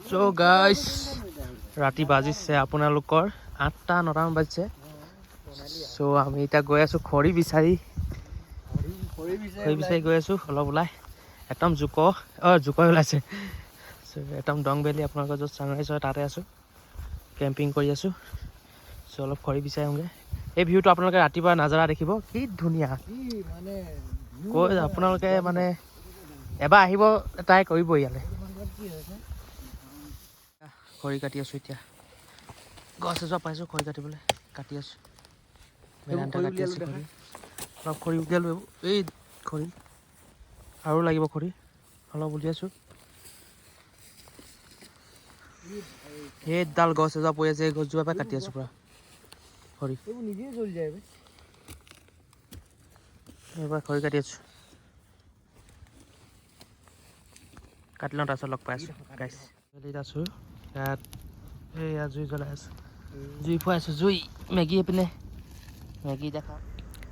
So guys, ৰাতি বাজিছে আপোনালোকৰ 8-9 বাজিছে। So আমি এতিয়া গৈ আছো খৰি বিচাৰি গৈ আছো অলপ ওলাই একদম জুক ওলাইছে। So একদম ডং ভেলী আপোনালোকৰ য'ত ছানৰাইজ হয় তাতে আছো, কেম্পিং কৰি আছো। So অলপ খৰি বিচাৰি আহোঁগৈ। এই ভিউটো আপোনালোকে ৰাতিপুৱা নাজাৰা দেখিব, কি ধুনীয়া। কৈ আপোনালোকে মানে এবাৰ আহিব ট্ৰাই কৰিব ইয়ালৈ। খৰি কাটি আছো এতিয়া, গছ এজোপা পাইছো খৰি কাটিবলৈ, কাটি আছো। অলপ খৰি উলিয়ালো, এই খৰি আৰু লাগিব, খৰি অলপ উলিয়াইছো। সেইডাল গছ এজোপা পৰি আছে, এই গছজোপা পৰা কাটি আছো পুৰা খৰি। এইবাৰ খৰি কাটি আছো, কাটি লওঁ তাৰপিছত লগ পাই আছো গাইছ। আছো ইয়াত, এইয়া জুই জ্বলাই আছো, জুই ফুৱাই আছো, জুই মেগী এইপিনে মেগী দেখা।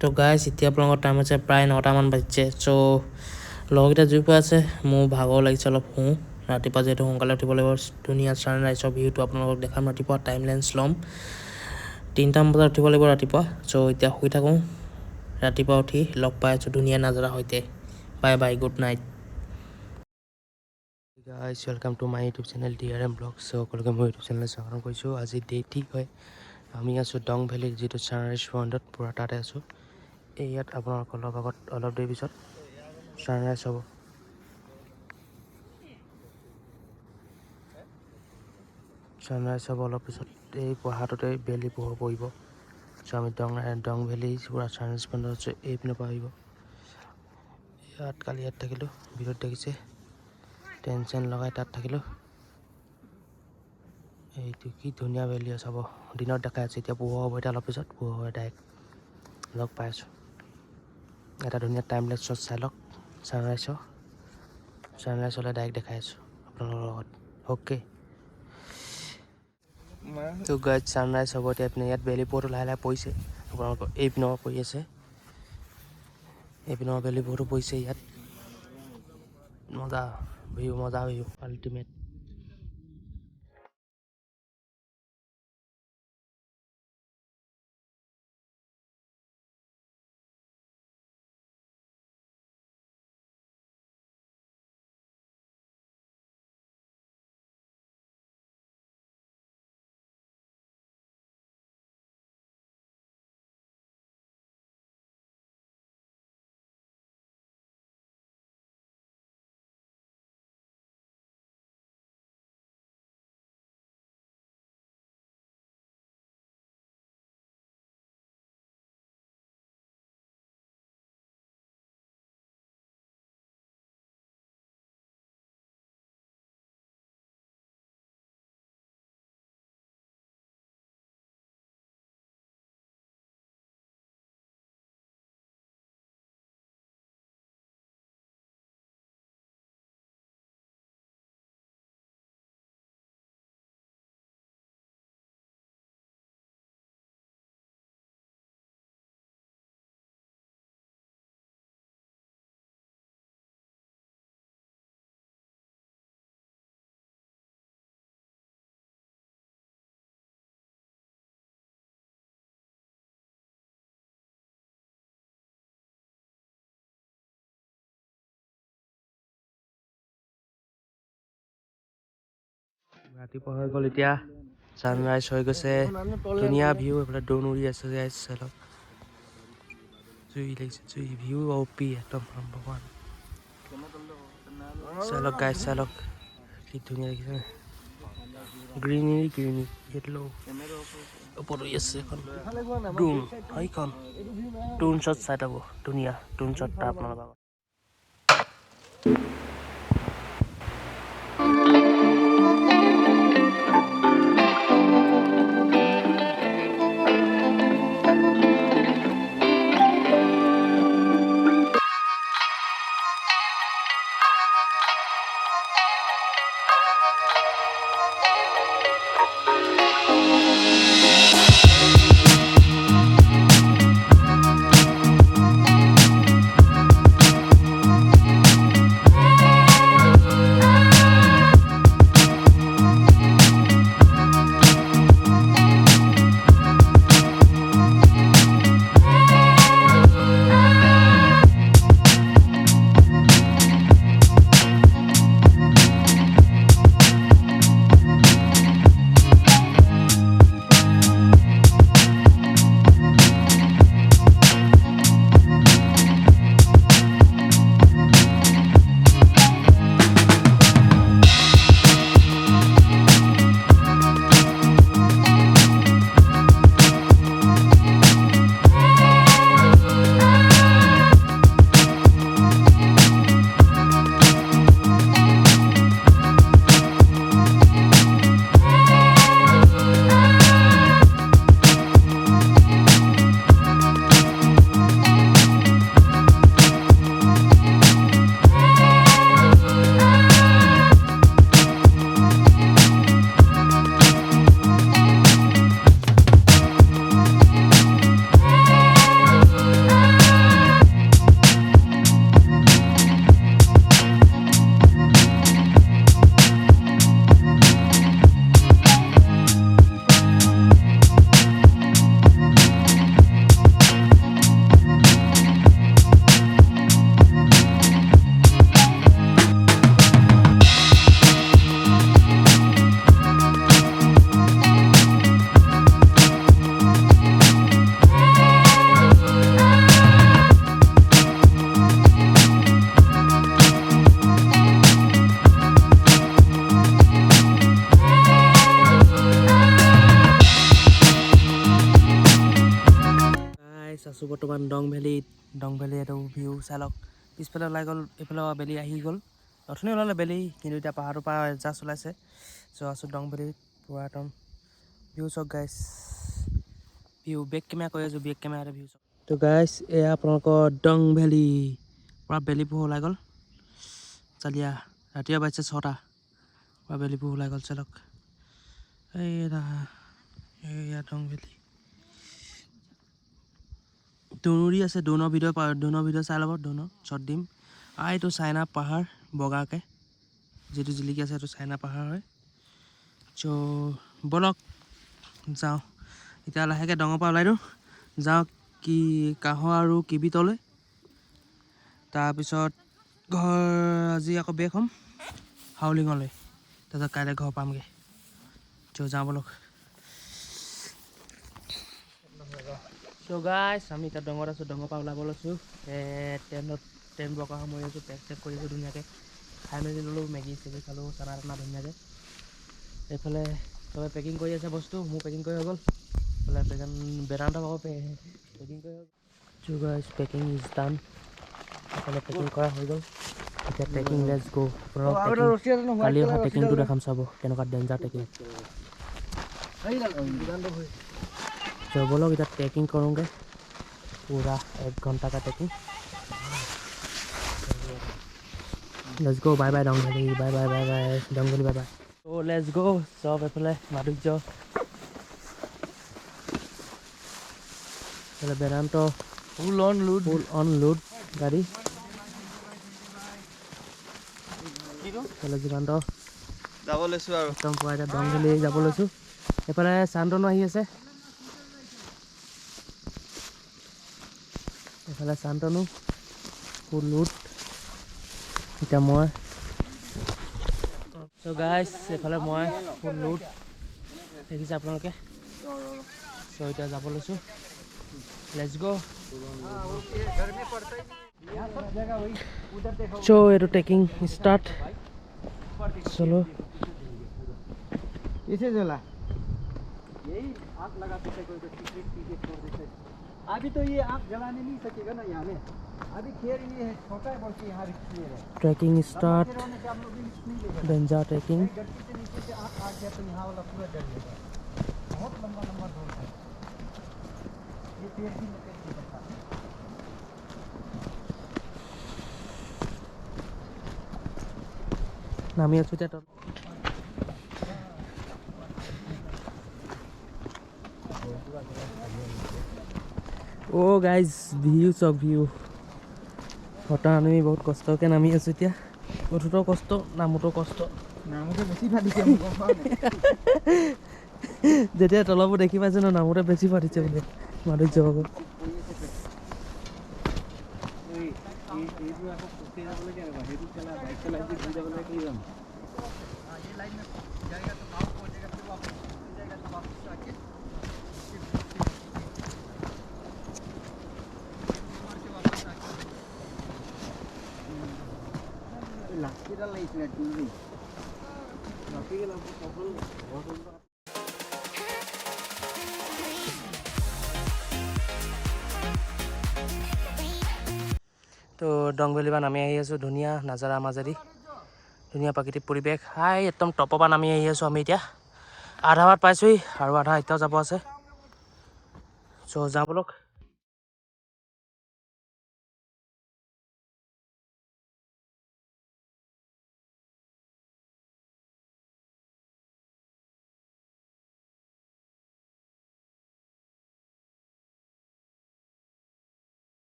তো গাইছ এতিয়া আপোনালোকৰ টাইম হৈছে প্ৰায় 9টামান বাজিছে। চ' লগকেইটা জুই ফুৱাই আছে, মোৰ ভাগৰ লাগিছে অলপ শুওঁ। ৰাতিপুৱা যিহেতু সোনকালে উঠিব লাগিব, ধুনীয়া ছানৰাইজৰ ভিউটো আপোনালোকক দেখাম। ৰাতিপুৱা টাইম লেন্স ল'ম, 3টামান বজাত উঠিব লাগিব ৰাতিপুৱা। চ' এতিয়া শুই থাকোঁ, ৰাতিপুৱা উঠি লগ পাই আছোঁ ধুনীয়া নাজাৰা সৈতে। Bye bye, good night guys, welcome to my YouTube channel DRM blog. চ' সকলোকে মই ইউটিউব চেনেল স্বাগতম কৰিছোঁ। আজি ডে ঠিক হয়, আমি আছোঁ ডং ভেলীৰ যিটো ছানৰাইজ পইণ্টত, পূৰা তাতে আছোঁ। এই ইয়াত আপোনালোকৰ লগ আগত অলপ দেৰি পিছত ছানৰাইজ হ'ব। অলপ পিছত এই পাহাৰটোতে বেলি পোহৰ পৰিব। চ' আমি ডং ভেলী পূৰা ছানৰাইজ পইণ্টত আছোঁ, এইপিনৰ পৰা আহিব। কালি ইয়াত থাকিলোঁ, ভিডিঅ'ত দেখিছে, টেনচন লগাই তাত থাকিলোঁ। এইটো কি ধুনীয়া ভেলী চাব, দিনত দেখাই আছোঁ, এতিয়া পোহৰ হ'ব। এতিয়া অলপ পিছত পোহৰ হয়, ডাইৰেক্ট লগ পাই আছোঁ। এটা ধুনীয়া টাইম লেপছত চাই লওক ছানৰাইজ হ'লে ডাইৰেক্ট দেখাই আছোঁ আপোনালোকৰ লগত। অ'কে, তো গাইজ ছানৰাইজ হ'ব এতিয়া। এইপিনে ইয়াত বেলি পোহৰটো লাহে লাহে পৰিছে, আপোনালোকৰ এইপিনৰ পৰি আছে, এইপিনৰ বেলি পোহৰটো পৰিছে ইয়াত। মজা ভিউ আল্টিমেট। ৰাতিপুৱা হৈ গ'ল, এতিয়া ছানৰাইজ হৈ গৈছে, ধুনীয়া ভিউ। এইফালে ড্ৰোন উৰি আছে, চাই লওক, জুই লাগিছে, জুই ভিউ অপি একদম ভগৱান। চাই লওক গাইজ, চাই লওক কি ধুনীয়া দেখিছে, গ্ৰীনেৰী সেইটো ওপৰত উৰি আছে এখন ড্ৰোন। সেইখন ড্ৰোন শ্বট চাই থাকোঁ, ধুনীয়া ড্ৰোন শ্বট এটা আপোনালোকৰ। বৰ্তমান ডং ভেলী এইটো ভিউ চাই লওক পিছফালে ওলাই গ'ল এইফালে বেলি আহি গ'ল অথনি ওলালে বেলি কিন্তু এতিয়া পাহাৰটোৰ পৰা জাষ্ট ওলাইছে চ' আছোঁ ডং ভেলীত পুৰা একদম ভিউ চাওক গাইছ ভিউ বেক কেমেৰা কৰি আছোঁ বেক কেমেৰাতে ভিউ চাওক তো গাইছ এয়া আপোনালোকৰ ডং ভেলী পুৰা বেলি পোহৰ ওলাই গ'ল চালিয়া ৰাতিপুৱা বাজিছে 6টা পুৰা বেলি পোহৰ ওলাই গ'ল চালক এয়া ডং ভেলী দৌৰি আছে ড্ৰোনৰ ভিডিঅ' চাই ল'ব ড্ৰোনৰ শ্বট দিম এইটো চাইনা পাহাৰ বগাকৈ যিটো জিলিকি আছে সেইটো চাইনা পাহাৰ হয় চ' ব'লক যাওঁ এতিয়া লাহেকৈ ডঙৰ পৰা ওলাই দিওঁ যাওঁ কি কাঁহৰ আৰু কিবিতলৈ তাৰপিছত ঘৰ আজি আকৌ বেক হ'ম হাউলিঙলৈ তাৰপিছত কাইলৈ ঘৰ পামগৈ চ' যাওঁ ব'লক চ' গাইছ আমি এতিয়া ডঙত আছোঁ ডঙৰ পৰা ওলাব লৈছোঁ ট্ৰেইন বকা সময় আছোঁ পেক চেক কৰিছোঁ ধুনীয়াকৈ খাই মেলি ল'লোঁ মেগী চেগি খালোঁ চানা টানা ধুনীয়াকৈ এইফালে চবে পেকিং কৰি আছে বস্তু মোৰ পেকিং কৰি হৈ গ'ল এইফালে বেদান্ত ভাগৰ পেকিং কৰি হৈ গ'ল চ' গাইছ পেকিং ইজ ডান এইফালে পেকিং কৰা হৈ গ'ল এতিয়া ট্ৰেকিং লেটছ গো কালি অহা ট্ৰেকিংটো দেখাম চাব কেনেকুৱা ডেঞ্জাৰ ট্ৰেকিং চ' ব'লক এতিয়া ট্ৰেকিং কৰোঁগৈ पूरा 1 घंटा का trekking let's go bye bye Dangli bye bye bye bye Dangli bye bye तो लेट्स गो सब एफाले माधुर्य एफाले वेदांत फुल ऑन लोड गाड़ी एफाले जीवांत যাব লৈছোঁ আৰু একদম পুৰা এতিয়া ডংঘেলি যাব লৈছোঁ এফালে শান্তনু আহি আছে এফালে শান্তনু ফুল লোড এতিয়া মই চ' গাইছ এফালে মই ফুল লোড দেখিছে আপোনালোকে চ' এতিয়া যাব লৈছোঁ লেটছ গ' চ' এইটো ট্ৰেকিং ষ্টাৰ্ট চলো इसे जला यही आग लगाते थे कोई सीक्रेट चीजें छोड़ देते अभी तो ये आग जलाने नहीं सकेगा ना यहाँ में अभी खेर ये है छोटा है बल्कि यहाँ खेर है ट्रैकिंग स्टार्ट डेंजर ट्रैकिंग गट्टी से नीचे से आग आ गया तो यहाँ वाला पूरा जल जाएगा बहुत लंबा लंबा रोड है ये पेड़ भी लपेट नहीं सकता नामी आছো এতিয়া ओ गाइज ভিউ চক ভিউ হঠাৎ আমি বহুত কষ্টকৈ নামি আছোঁ এতিয়া উঠোঁতেও কষ্ট নামোতেও কষ্ট নামোতে বেছি ফাটিছে যেতিয়া তলবোৰ দেখি পাইছে ন নামোতে বেছি ফাটিছে বোলে মাধুৰ্য ভাগৰ তো ডংভেলী পৰা নামি আহি আছোঁ ধুনীয়া নাজাৰা মাজেদি ধুনীয়া প্ৰাকৃতিক পৰিৱেশ হাই একদম টপৰ পৰা নামি আহি আছোঁ আমি এতিয়া আধা বাট পাইছোঁহি আৰু আধা এতিয়াও যাব আছে চ' যাওঁ ব'লক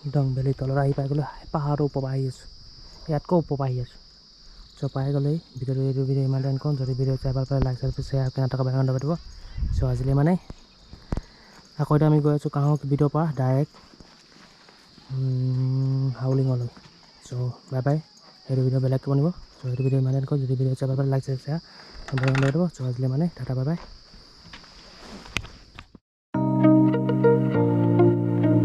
একদম বেলি তলত আহি পাই গ'লোঁ পাহাৰৰ ওপৰ পৰা আহি আছোঁ ইয়াতকৈ ওপৰ পৰা আহি আছোঁ চ' পাই গ'লেই ভিডিঅ'টো এইটো ভিডিঅ' ইমান টাইম কৰোঁ যদি ভিডিঅ' চাই ভাল পালে লাইক শ্বেয়াৰ কেনেকৈ বেয়া পাতিব চ' আজিলৈ মানে আকৌ এতিয়া আমি গৈ আছোঁ কাঁহৰ ভিডিঅ'ৰ পৰা ডাইৰেক্ট হাউলিঙলৈ চ' বাই বাই সেইটো ভিডিঅ' বেলেগকৈ বনিব চ' সেইটো ভিডিঅ' ইমান টাইম কৰোঁ যদি ভিডিঅ' চাই ভাল পালে লাইক শ্বেয়াৰ বেয়া পাতিব চ' আজিলৈ মানে টাটা বাই বাই